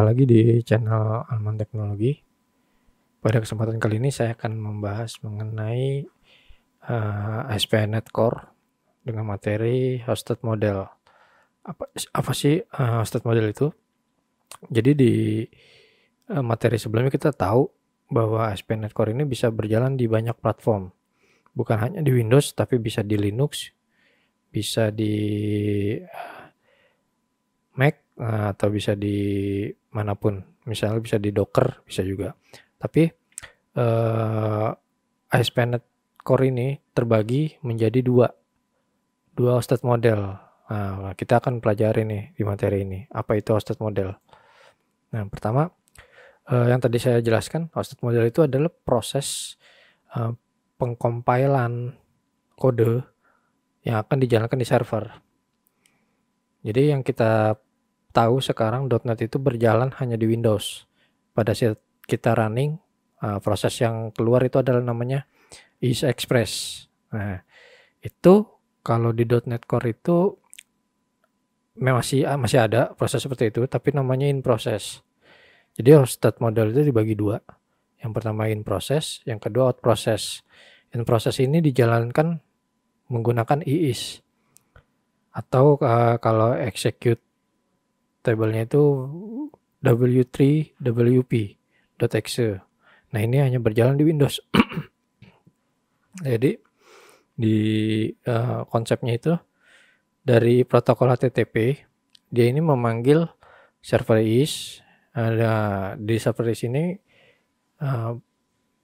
lagi di channel Alman Teknologi. Pada kesempatan kali ini saya akan membahas mengenai ASP.NET Core dengan materi hosted model. Apa sih hosted model itu? Jadi di materi sebelumnya kita tahu bahwa ASP.NET Core ini bisa berjalan di banyak platform. Bukan hanya di Windows, tapi bisa di Linux, bisa di Mac, atau bisa di manapun. Misalnya bisa di Docker, bisa juga. Tapi ASP.NET Core ini terbagi menjadi dua hosted model. Nah, kita akan pelajari nih di materi ini apa itu hosted model. Nah, pertama yang tadi saya jelaskan, hosted model itu adalah proses pengkompilan kode yang akan dijalankan di server. Jadi yang kita tahu sekarang .NET itu berjalan hanya di Windows. Pada saat kita running, proses yang keluar itu adalah namanya EaseExpress. Nah, itu kalau di .NET Core itu masih ada proses seperti itu, tapi namanya in process. Jadi hosted model itu dibagi dua. Yang pertama in process, yang kedua out process. In process ini dijalankan menggunakan EASE. Atau kalau execute tabelnya itu w3wp.exe. Nah, ini hanya berjalan di Windows. Jadi di konsepnya itu dari protokol HTTP, dia ini memanggil server is. Di server is ini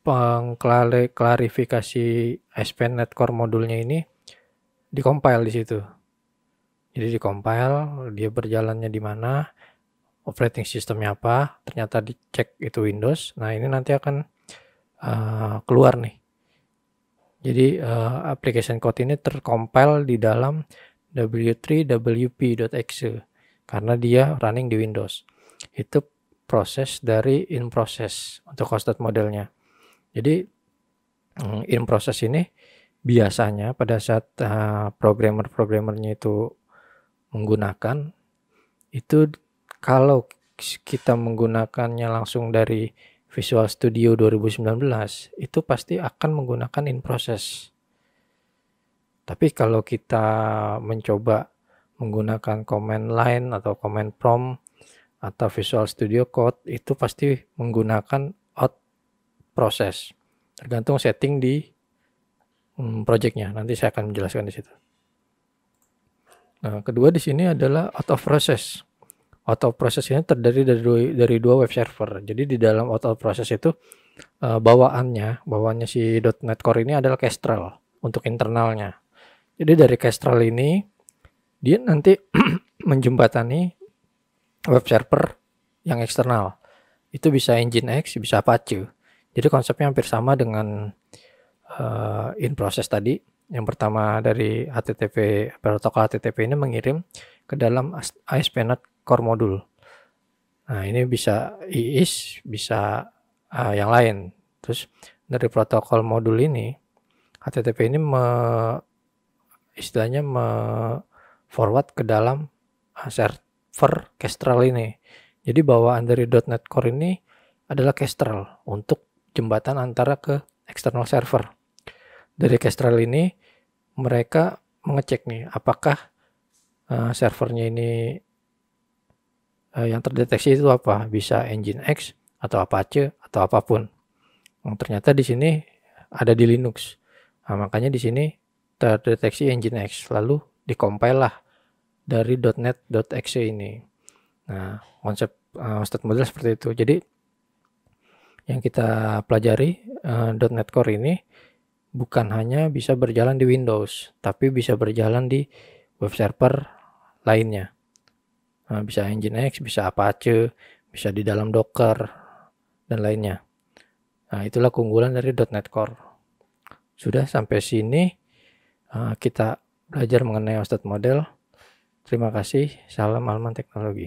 pengklarifikasi ASP.NET Core modulnya ini dikompil di situ. Jadi dikompil, dia berjalannya di mana, operating systemnya apa, ternyata dicek itu Windows. Nah, ini nanti akan keluar nih. Jadi application code ini terkompil di dalam w3wp.exe karena dia running di Windows. Itu proses dari in process untuk hosted modelnya. Jadi in process ini biasanya pada saat programmernya itu menggunakan itu, kalau kita menggunakannya langsung dari Visual Studio 2019 itu pasti akan menggunakan in process. Tapi kalau kita mencoba menggunakan command line atau command prompt atau Visual Studio Code, itu pasti menggunakan out process. Tergantung setting di projectnya. Nanti saya akan menjelaskan di situ. Nah, kedua di sini adalah out of process. Out of process ini terdiri dari dua web server. Jadi di dalam out of process itu bawaannya si .NET Core ini adalah Kestrel untuk internalnya. Jadi dari Kestrel ini dia nanti menjembatani web server yang eksternal. Itu bisa Nginx, bisa Apache. Jadi konsepnya hampir sama dengan in process tadi. Yang pertama dari HTTP, protokol HTTP ini mengirim ke dalam ASP.NET Core modul. Nah, ini bisa EASE, bisa yang lain. Terus dari protokol modul ini, HTTP ini istilahnya forward ke dalam server Kestrel ini. Jadi bawaan dari .NET Core ini adalah Kestrel untuk jembatan antara ke external server. Dari Kestrel ini mereka mengecek nih apakah servernya ini yang terdeteksi itu apa, bisa Nginx atau Apache atau apapun. Ternyata di sini ada di Linux. Nah, makanya di sini terdeteksi Nginx, lalu dikompil lah dari .NET.exe ini. Nah, konsep hosted model seperti itu. Jadi yang kita pelajari .NET Core ini bukan hanya bisa berjalan di Windows, tapi bisa berjalan di web server lainnya. Nah, bisa Nginx, bisa Apache, bisa di dalam Docker, dan lainnya. Nah, itulah keunggulan dari .NET Core. Sudah sampai sini kita belajar mengenai hosted model. Terima kasih. Salam Alman Teknologi.